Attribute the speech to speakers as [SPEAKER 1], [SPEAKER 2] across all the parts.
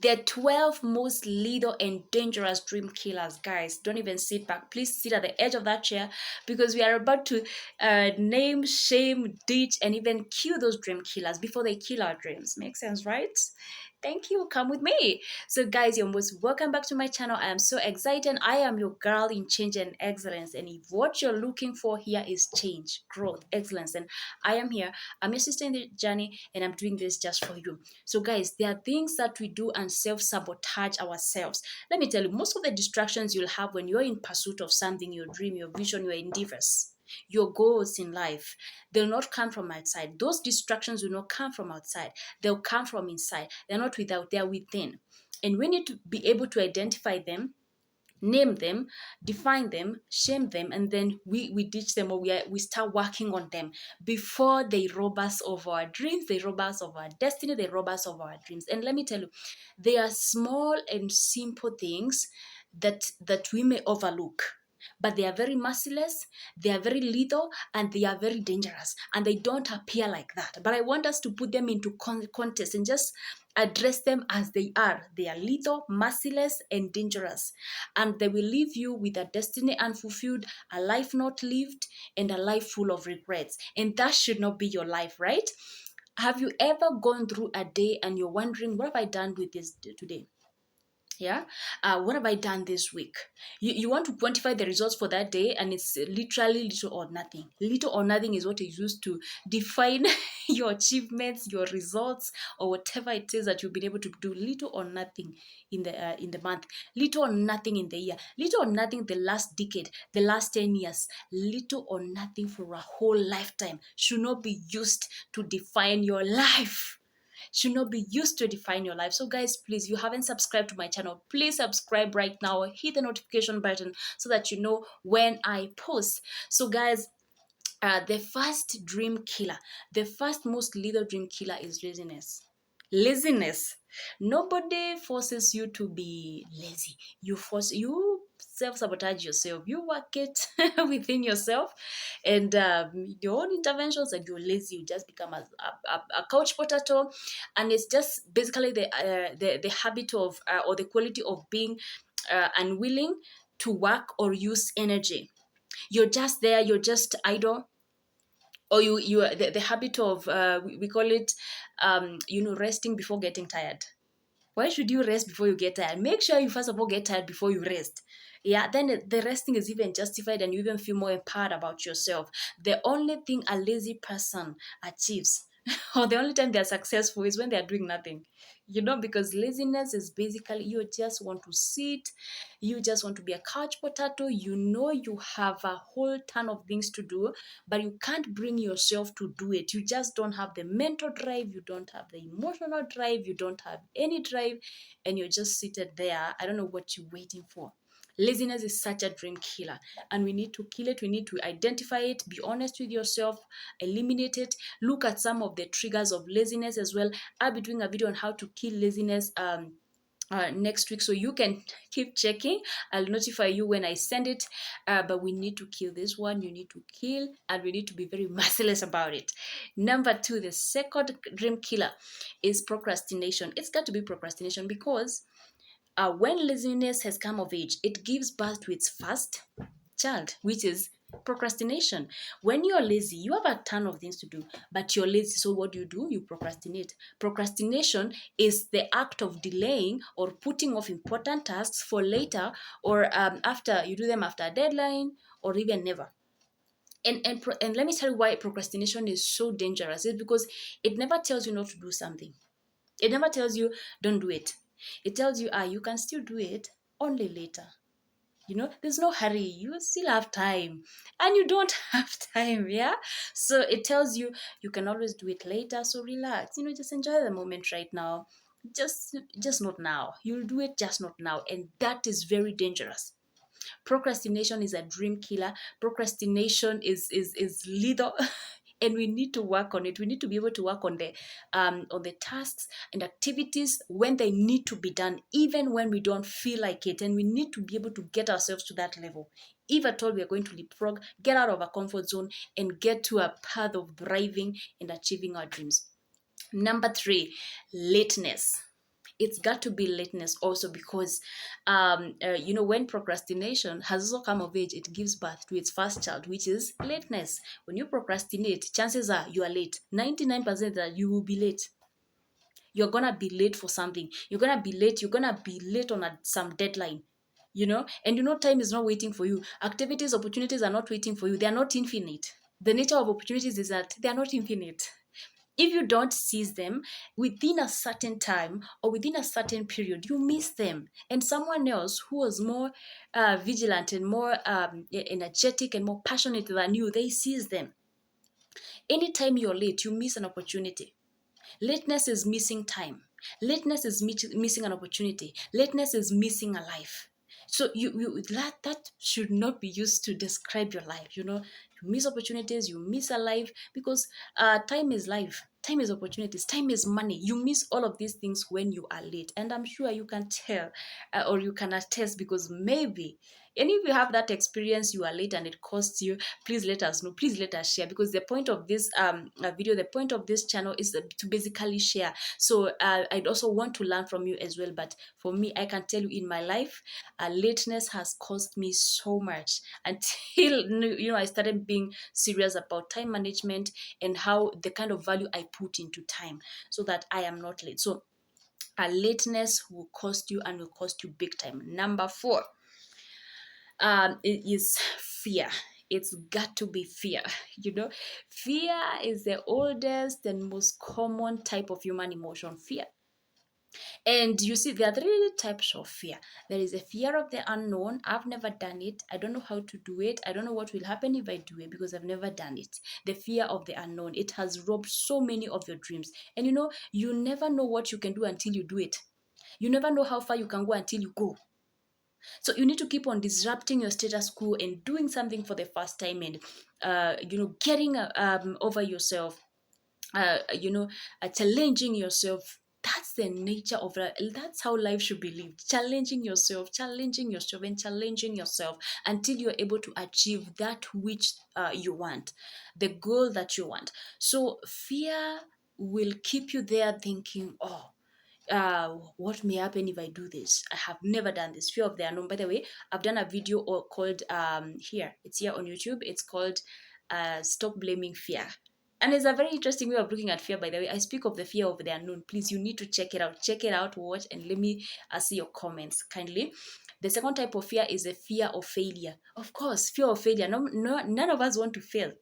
[SPEAKER 1] The 12 most lethal and dangerous dream killers. Guys, don't even sit back. Please sit at the edge of that chair because we are about to name, shame, ditch, and even kill those dream killers before they kill our dreams. Makes sense, right? Thank you. Come with me. So, guys, you're most welcome back to my channel. I am so excited. I am your girl in change and excellence. And if what you're looking for here is change, growth, excellence, and I am here. I'm your sister in the journey, and I'm doing this just for you. So, guys, there are things that we do and self-sabotage ourselves. Let me tell you, most of the distractions you'll have when you're in pursuit of something, your dream, your vision, your endeavors, your goals in life, they'll not come from outside. Those distractions will not come from outside. They'll come from inside. They're not without, they're within. And we need to be able to identify them, name them, define them, shame them, and then we ditch them, or we start working on them before they rob us of our dreams, they rob us of our destiny, they rob us of our dreams. And let me tell you, they are small and simple things that we may overlook, but they are very merciless, they are very lethal, and they are very dangerous, and they don't appear like that. But I want us to put them into context and just address them as they are. They are lethal, merciless, and dangerous, and they will leave you with a destiny unfulfilled, a life not lived, and a life full of regrets. And that should not be your life, right? Have you ever gone through a day and you're wondering, what have I done with this today? Yeah, what have I done this week? You want to quantify the results for that day, and it's literally little or nothing. Little or nothing is what is used to define your achievements, your results, or whatever it is that you've been able to do. Little or nothing in the month, little or nothing in the year, little or nothing the last decade, the last 10 years, little or nothing for a whole lifetime should not be used to define your life, should not be used to define your life. So, guys, please, if you haven't subscribed to my channel, please subscribe right now. Hit the notification button so that you know when I post. So, guys, the first dream killer, the first most lethal dream killer is laziness. Laziness. Nobody forces you to be lazy. You self-sabotage yourself. You work it within yourself, and your own interventions, and you're lazy. You just become a couch potato, and it's just basically the habit of or the quality of being unwilling to work or use energy. You're just there. You're just idle, or the habit of we call it resting before getting tired. Why should you rest before you get tired? Make sure you first of all get tired before you rest. Yeah, then the resting is even justified, and you even feel more empowered about yourself. The only thing a lazy person achieves or the only time they're successful is when they're doing nothing. Because laziness is basically you just want to sit, you just want to be a couch potato. You have a whole ton of things to do, but you can't bring yourself to do it. You just don't have the mental drive, you don't have the emotional drive, you don't have any drive, and you're just seated there. I don't know what you're waiting for. Laziness is such a dream killer, and we need to kill it. We need to identify it, be honest with yourself, eliminate it. Look at some of the triggers of laziness as well. I'll be doing a video on how to kill laziness next week, so you can keep checking. I'll notify you when I send it, but we need to kill this one. You need to kill, and we need to be very merciless about it. Number two, the second dream killer is procrastination. It's got to be procrastination because when laziness has come of age, it gives birth to its first child, which is procrastination. When you're lazy, you have a ton of things to do, but you're lazy. So what do? You procrastinate. Procrastination is the act of delaying or putting off important tasks for later, or after you do them after a deadline, or even never. And let me tell you why procrastination is so dangerous. It's because it never tells you not to do something. It never tells you don't do it. It tells you you can still do it, only later. There's no hurry, you still have time, and you don't have time. Yeah, so it tells you you can always do it later, so relax, just enjoy the moment right now. Just not now. You'll do it, just not now, and that is very dangerous. Procrastination is a dream killer. Procrastination is lethal. And we need to work on it. We need to be able to work on the tasks and activities when they need to be done, even when we don't feel like it. And we need to be able to get ourselves to that level. If at all we are going to leapfrog, get out of our comfort zone, and get to a path of thriving and achieving our dreams. Number three, lateness. It's got to be lateness also, because when procrastination has also come of age, it gives birth to its first child, which is lateness. When you procrastinate, chances are you are late. 99% that you will be late. You're gonna be late for something. You're gonna be late on some deadline. And time is not waiting for you. Activities, opportunities are not waiting for you. They are not infinite. The nature of opportunities is that they are not infinite. If you don't seize them within a certain time or within a certain period, you miss them. And someone else who was more vigilant and more energetic and more passionate than you, they seize them. Anytime you're late, you miss an opportunity. Lateness is missing time. Lateness is missing an opportunity. Lateness is missing a life. So that should not be used to describe your life. You miss opportunities, you miss a life, because time is life. Time is opportunities. Time is money. You miss all of these things when you are late, and I'm sure you can tell, or you can attest, because maybe. And if you have that experience, you are late and it costs you, please let us know. Please let us share, because the point of this video, the point of this channel is to basically share. So I'd also want to learn from you as well. But for me, I can tell you, in my life, lateness has cost me so much, until I started being serious about time management and how the kind of value I put into time, so that I am not late. So a lateness will cost you, and will cost you big time. Number 4, it is fear. It's got to be fear. Fear is the oldest and most common type of human emotion. Fear. And you see, there are 3 types of fear. There is a fear of the unknown. I've never done it. I don't know how to do it. I don't know what will happen if I do it, because I've never done it. The fear of the unknown. It has robbed so many of your dreams. And you never know what you can do until you do it. You never know how far you can go until you go. So you need to keep on disrupting your status quo and doing something for the first time, and getting over yourself, challenging yourself. That's the nature of that. That's how life should be lived. Challenging yourself, and challenging yourself, until you're able to achieve that which you want, the goal that you want. So fear will keep you there thinking, oh, what may happen if I do this? I have never done this. Fear of the unknown. By the way, I've done a video called here. It's here on YouTube. It's called Stop Blaming Fear. And it's a very interesting way of looking at fear, by the way. I speak of the fear of the unknown. Please, you need to check it out. Check it out, watch, and let me see your comments kindly. The second type of fear is the fear of failure. Of course, fear of failure. None of us want to fail.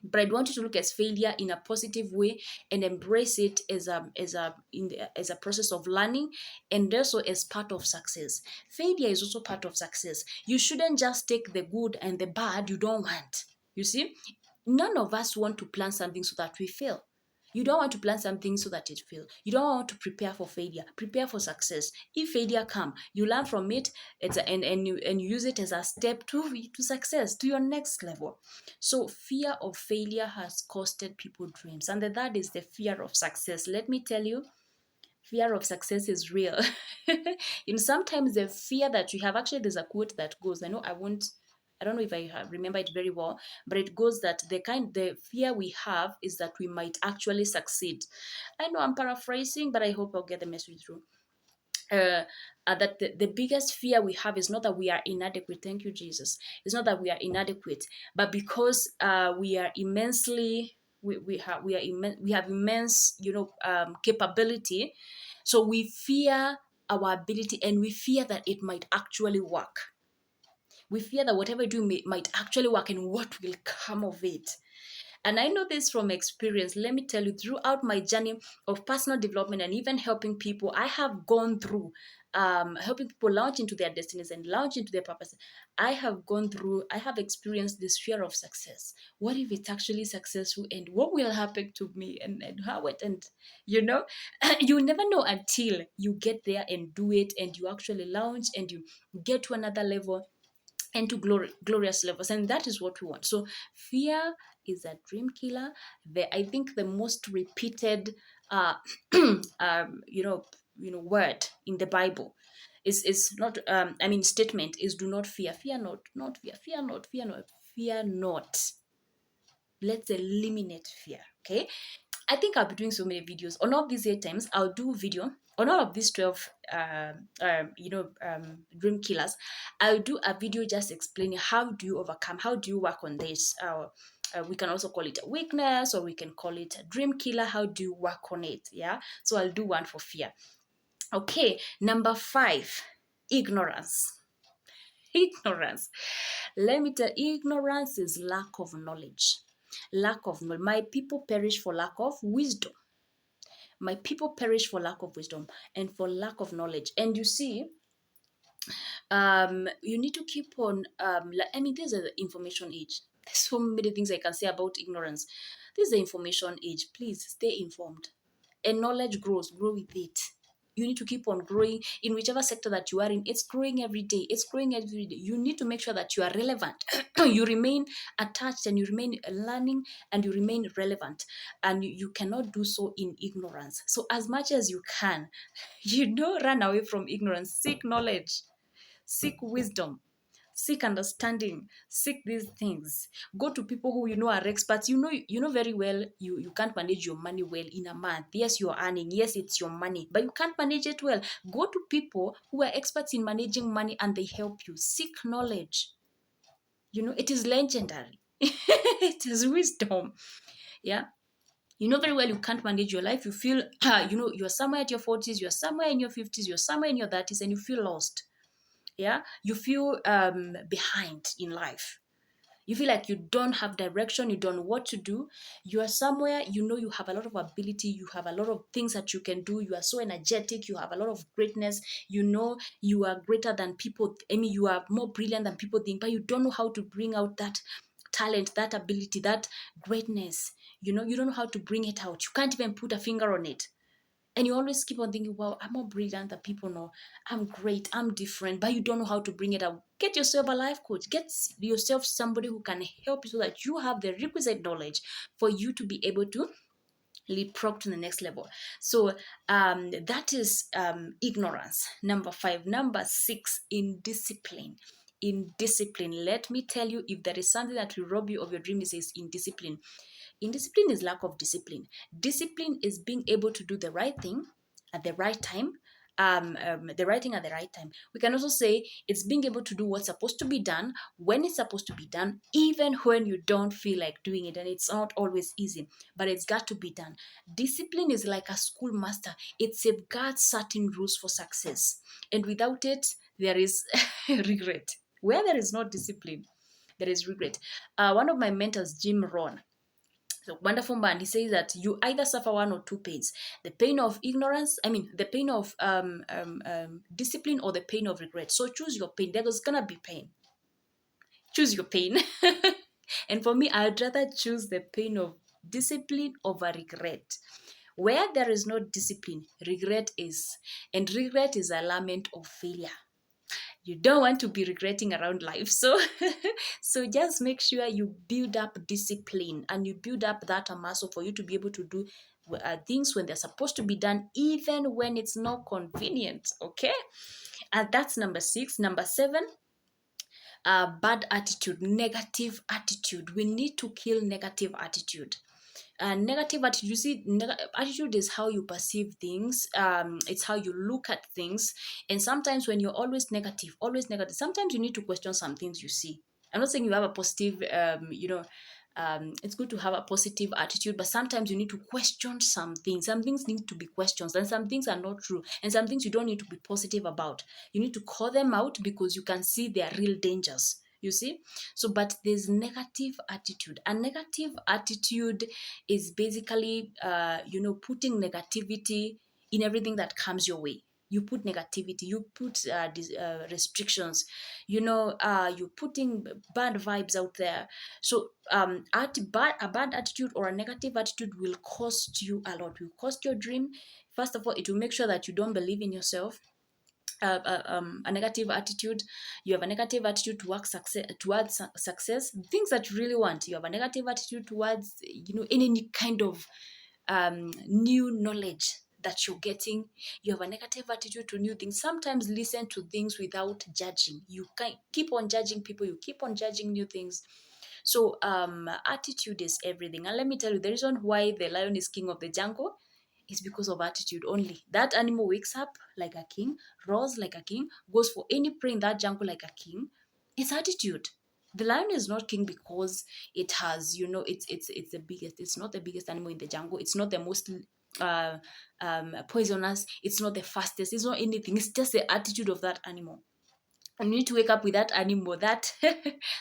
[SPEAKER 1] But I want you to look at failure in a positive way, and embrace it as a process of learning, and also as part of success. Failure is also part of success. You shouldn't just take the good and the bad you don't want. You see, none of us want to plan something so that we fail. You don't want to plan something so that it fails. You don't want to prepare for failure. Prepare for success. If failure come, you learn from it, and you use it as a step to success, to your next level. So fear of failure has costed people dreams. And the third is the fear of success. Let me tell you, fear of success is real. Sometimes the fear that we have, actually, there's a quote that goes, I don't know if I remember it very well, but it goes that the fear we have is that we might actually succeed. I know I'm paraphrasing, but I hope I'll get the message through. That the biggest fear we have is not that we are inadequate. Thank you, Jesus. It's not that we are inadequate, but because we are immensely, we have immense, capability. So we fear our ability, and we fear that it might actually work. We fear that whatever we do might actually work, and what will come of it. And I know this from experience. Let me tell you, throughout my journey of personal development and even helping people, I have gone through helping people launch into their destinies and launch into their purpose. I have experienced this fear of success. What if it's actually successful, and what will happen to me, and how it, and you never know until you get there and do it, and you actually launch, and you get to another level, and to glorious levels. And that is what we want. So fear is a dream killer. I think the most repeated word in the Bible is not statement is, do not fear. Fear not fear. Fear not, fear not, fear not. Let's eliminate fear. Okay, I think I'll be doing so many videos. On all these 8 times, I'll do video On all of these 12 dream killers, I'll do a video just explaining how do you overcome, how do you work on this. We can also call it a weakness, or we can call it a dream killer. How do you work on it? Yeah, so I'll do one for fear. Okay, number 5, ignorance. Ignorance. Let me tell you, ignorance is lack of knowledge. Lack of knowledge. My people perish for lack of wisdom. My people perish for lack of wisdom and for lack of knowledge. And you see, you need to keep on, I mean, this is the information age. There's so many things I can say about ignorance. This is the information age. Please stay informed. And knowledge grows, grow with it. You need to keep on growing in whichever sector that you are in. It's growing every day. It's growing every day. You need to make sure that you are relevant. You remain attached, and you remain learning, and you remain relevant. And you cannot do so in ignorance. So as much as you can, run away from ignorance. Seek knowledge, seek wisdom, seek understanding, seek these things. Go to people who are experts. You know very well you can't manage your money well in a month. Yes, you're earning. Yes, it's your money, but you can't manage it well. Go to people who are experts in managing money, and they help you. Seek knowledge. It is legendary. It is wisdom. Yeah. You know very well you can't manage your life. You feel, you're somewhere at your 40s, you're somewhere in your 50s, you're somewhere in your 30s, and you feel lost. Yeah, you feel behind in life. You feel like you don't have direction, you don't know what to do. You are somewhere, you have a lot of ability, you have a lot of things that you can do, you are so energetic, you have a lot of greatness, you are greater than people. I mean, you are more brilliant than people think, but you don't know how to bring out that talent, that ability, that greatness. You don't know how to bring it out. You can't even put a finger on it. And you always keep on thinking, well, I'm more brilliant than people know. I'm great. I'm different. But you don't know how to bring it out. Get yourself a life coach. Get yourself somebody who can help you so that you have the requisite knowledge for you to be able to leapfrog to the next level. So that is ignorance. Number 5. Number 6, indiscipline. Indiscipline. Let me tell you, if there is something that will rob you of your dream, it is indiscipline. Indiscipline is lack of discipline. Discipline is being able to do the right thing at the right time. The right thing at the right time. We can also say it's being able to do what's supposed to be done when it's supposed to be done, even when you don't feel like doing it. And it's not always easy, but it's got to be done. Discipline is like a schoolmaster. It safeguards certain rules for success. And without it, there is regret. Where there is no discipline, there is regret. One of my mentors, Jim Rohn, a wonderful man, he says that you either suffer one or two pains: the pain of ignorance, the pain of discipline, or the pain of regret. So choose your pain. There's gonna be pain. Choose your pain. And for me, I'd rather choose the pain of discipline over regret. Where there is no discipline, regret is. And regret is a lament of failure. You don't want to be regretting around life. So just make sure you build up discipline, and you build up that muscle for you to be able to do things when they're supposed to be done, even when it's not convenient. Okay, and that's number 6. Number 7, bad attitude, negative attitude. We need to kill negative attitude. Negative attitude, you see, attitude is how you perceive things. It's how you look at things. And sometimes when you're always negative, sometimes you need to question some things you see. I'm not saying you have a positive, it's good to have a positive attitude, but sometimes you need to question some things. Some things need to be questioned, and some things are not true, and some things you don't need to be positive about. You need to call them out because you can see their real dangers. You see? So, but there's negative attitude. A negative attitude is basically, putting negativity in everything that comes your way. You put negativity, you put restrictions, you're putting bad vibes out there. So a bad attitude or a negative attitude will cost you a lot. Will cost your dream. First of all, it will make sure that you don't believe in yourself. A negative attitude, you have a negative attitude towards success, things that you really want. You have a negative attitude towards any kind of new knowledge that you're getting. You have a negative attitude to new things. Sometimes listen to things without judging. You can keep on judging people, you keep on judging new things. So attitude is everything. And let me tell you, the reason why the lion is king of the jungle It's because of attitude only. That animal wakes up like a king, roars like a king, goes for any prey in that jungle like a king. It's attitude. The lion is not king because it has, it's the biggest. It's not the biggest animal in the jungle. It's not the most uh, poisonous. It's not the fastest. It's not anything. It's just the attitude of that animal. And you need to wake up with that animal, that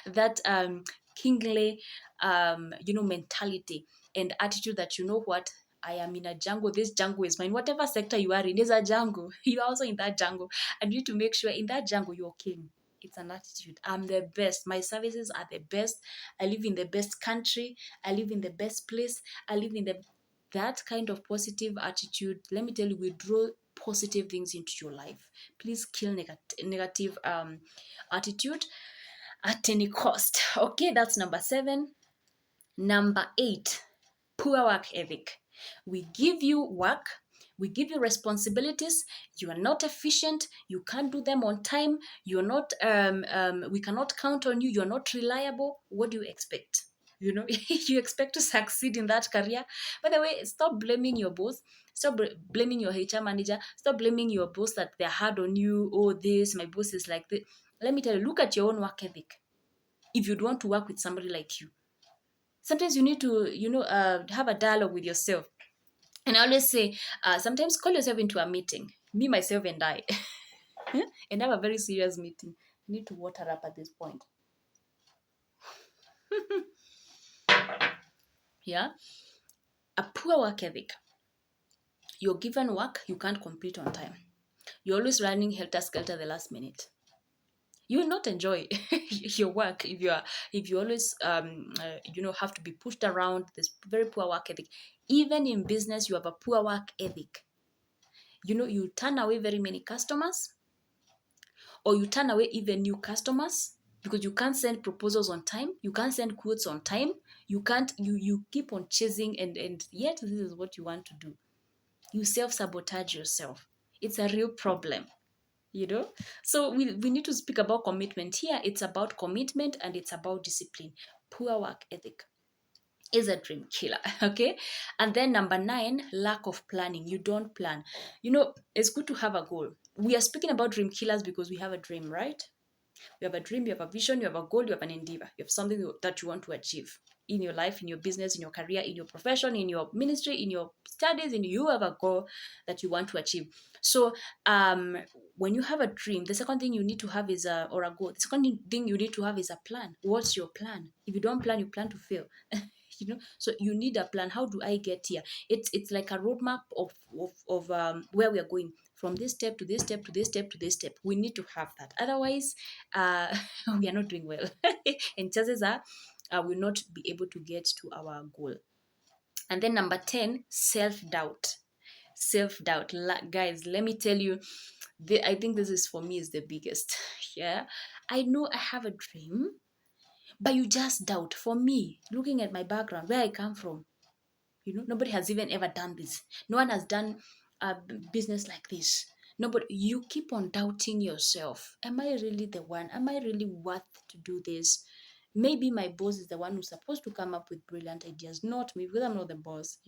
[SPEAKER 1] that kingly mentality and attitude, that you know what, I am in a jungle. This jungle is mine. Whatever sector you are in is a jungle. You are also in that jungle. And you need to make sure in that jungle you're king. It's an attitude. I'm the best. My services are the best. I live in the best country. I live in the best place. I live in the that kind of positive attitude. Let me tell you, we draw positive things into your life. Please kill negative attitude at any cost. Okay, that's number 7. Number 8, poor work ethic. We give you work, we give you responsibilities, you are not efficient, you can't do them on time, you're not we cannot count on you, you're not reliable. What do you expect? You expect to succeed in that career. By the way, stop blaming your boss. Stop blaming your HR manager. Stop blaming your boss that they're hard on you. Oh, this, my boss is like this. Let me tell you, look at your own work ethic. If you'd want to work with somebody like you, sometimes you need to, have a dialogue with yourself. And I always say, sometimes call yourself into a meeting, me, myself, and I, and have a very serious meeting. I need to water up at this point. Yeah. A poor work ethic. You're given work, you can't complete on time. You're always running helter skelter the last minute. You will not enjoy your work if you always have to be pushed around. This very poor work ethic. Even in business, you have a poor work ethic. You turn away very many customers, or you turn away even new customers because you can't send proposals on time, you can't send quotes on time, you keep on chasing, and yet this is what you want to do. You self-sabotage yourself. It's a real problem. So we need to speak about commitment here. It's about commitment and it's about discipline. Poor work ethic is a dream killer. Okay. And then number 9, lack of planning. You don't plan. It's good to have a goal. We are speaking about dream killers because we have a dream, right? You have a dream, you have a vision, you have a goal, you have an endeavor, you have something that you want to achieve in your life, in your business, in your career, in your profession, in your ministry, in your studies, and you have a goal that you want to achieve. So when you have a dream, the second thing you need to have is or a goal. The second thing you need to have is a plan. What's your plan? If you don't plan, you plan to fail. So you need a plan. How do I get here? It's like a roadmap of where we are going, from this step to this step to this step to this step. We need to have that. Otherwise, we are not doing well. And chances are we will not be able to get to our goal. And then number 10, self-doubt. Self-doubt. Guys, let me tell you, I think this is, for me, is the biggest. Yeah. I know I have a dream, but you just doubt. For me, looking at my background, where I come from, nobody has even ever done this. No one has done a business like this. Nobody. You keep on doubting yourself. Am I really the one? Am I really worth to do this? Maybe my boss is the one who's supposed to come up with brilliant ideas, not me, because I'm not the boss.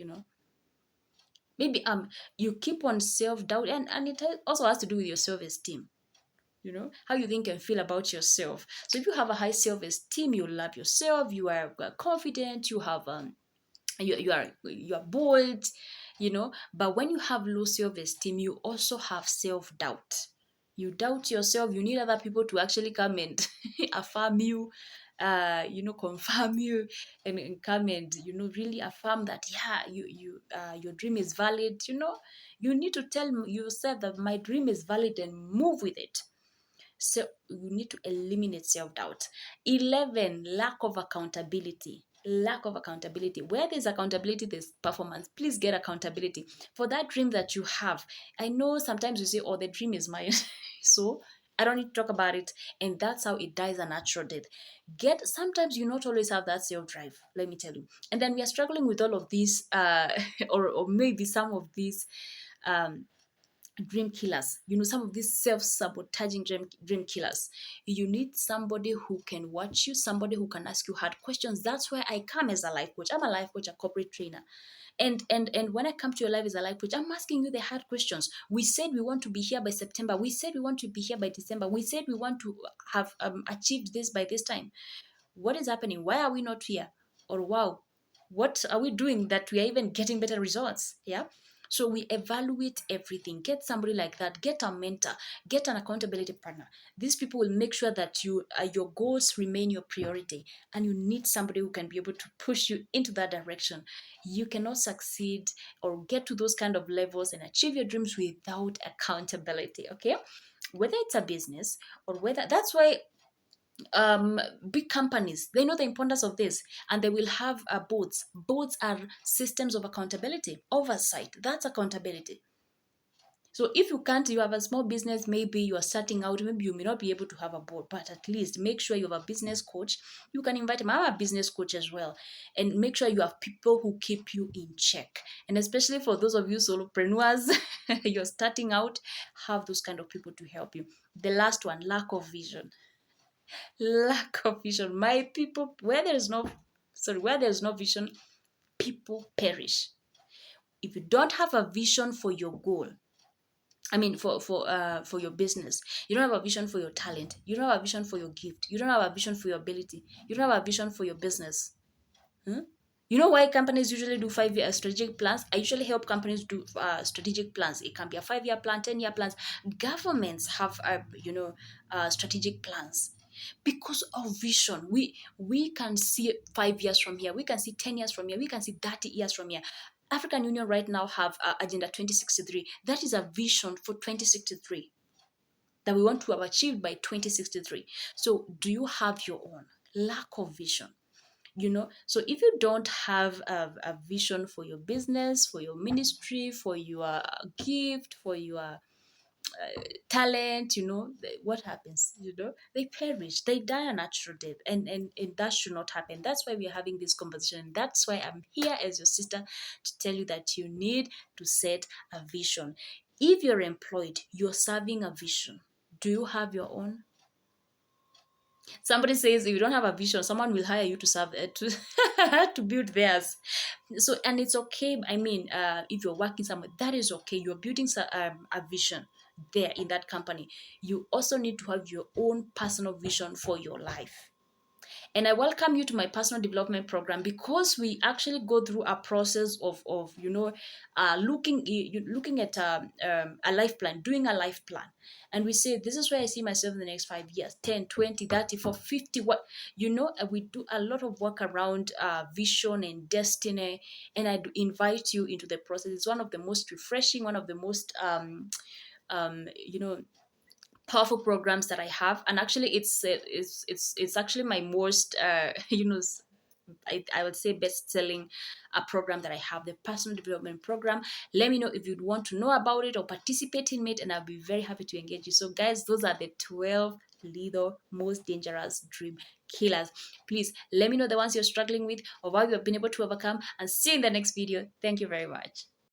[SPEAKER 1] Maybe you keep on self-doubt, and it also has to do with your self-esteem. How you think and feel about yourself. So if you have a high self-esteem, you love yourself, you are confident, you have you are bold, but when you have low self-esteem, you also have self-doubt. You doubt yourself. You need other people to actually come and affirm you, confirm you, and come and really affirm that, yeah, your dream is valid. You need to tell yourself that my dream is valid and move with it. So you need to eliminate self-doubt. 11, lack of accountability. Lack of accountability. Where there's accountability, there's performance. Please get accountability for that dream that you have. I know sometimes you say, oh, the dream is mine. So I don't need to talk about it. And that's how it dies a natural death. Sometimes you not always have that self-drive, let me tell you. And then we are struggling with all of these, or maybe some of these dream killers, some of these self-sabotaging dream killers, you need somebody who can watch you, somebody who can ask you hard questions. That's why I come as a life coach. I'm a life coach, a corporate trainer. And when I come to your life as a life coach, I'm asking you the hard questions. We said we want to be here by September. We said we want to be here by December. We said we want to have achieved this by this time. What is happening? Why are we not here? Or wow, what are we doing that we are even getting better results? Yeah. So we evaluate everything. Get somebody like that. Get a mentor. Get an accountability partner. These people will make sure that your goals remain your priority, and you need somebody who can be able to push you into that direction. You cannot succeed or get to those kind of levels and achieve your dreams without accountability. Okay, whether it's a business or whether that's why big companies, they know the importance of this, and they will have boards are systems of accountability, oversight. That's accountability. So if you can't, you have a small business, maybe you are starting out, maybe you may not be able to have a board, but at least make sure you have a business coach. You can invite him. I'm a business coach as well. And make sure you have people who keep you in check. And especially for those of you solopreneurs, you're starting out, have those kind of people to help you. The last one, lack of vision. Lack of vision. My people, where there's no vision, people perish. If you don't have a vision for your goal, I mean for your business, you don't have a vision for your talent, you don't have a vision for your gift, you don't have a vision for your ability, you don't have a vision for your business. Hmm? You know why companies usually do 5-year strategic plans? I usually help companies do strategic plans. It can be a 5-year plan, 10-year plans. Governments have, strategic plans because of vision. We can see 5 years from here. We can see 10 years from here. We can see 30 years from here. African Union right now have Agenda 2063. That is a vision for 2063 that we want to have achieved by 2063. So do you have your own? Lack of vision. So if you don't have a vision for your business, for your ministry, for your gift, for your talent, what happens? They perish, they die a natural death, and that should not happen. That's why we are having this conversation. That's why I'm here as your sister to tell you that you need to set a vision. If you're employed, you're serving a vision. Do you have your own? Somebody says if you don't have a vision, someone will hire you to serve to to build theirs. So, and it's okay. I mean, if you're working somewhere, that is okay. You're building a vision there in that company. You also need to have your own personal vision for your life. And I welcome you to my personal development program, because we actually go through a process of looking at a life plan, doing a life plan. And we say, this is where I see myself in the next 5 years, 10, 20, 30, for 50. We do a lot of work around vision and destiny. And I do invite you into the process. It's one of the most refreshing, one of the most, um, you know, powerful programs that I have. And actually it's actually my most I would say best-selling program that I have, the personal development program. Let me know if you'd want to know about it or participate in it, and I'll be very happy to engage you. So guys, those are the 12 little most dangerous dream killers. Please let me know the ones you're struggling with or how you have been able to overcome, and see you in the next video. Thank you very much.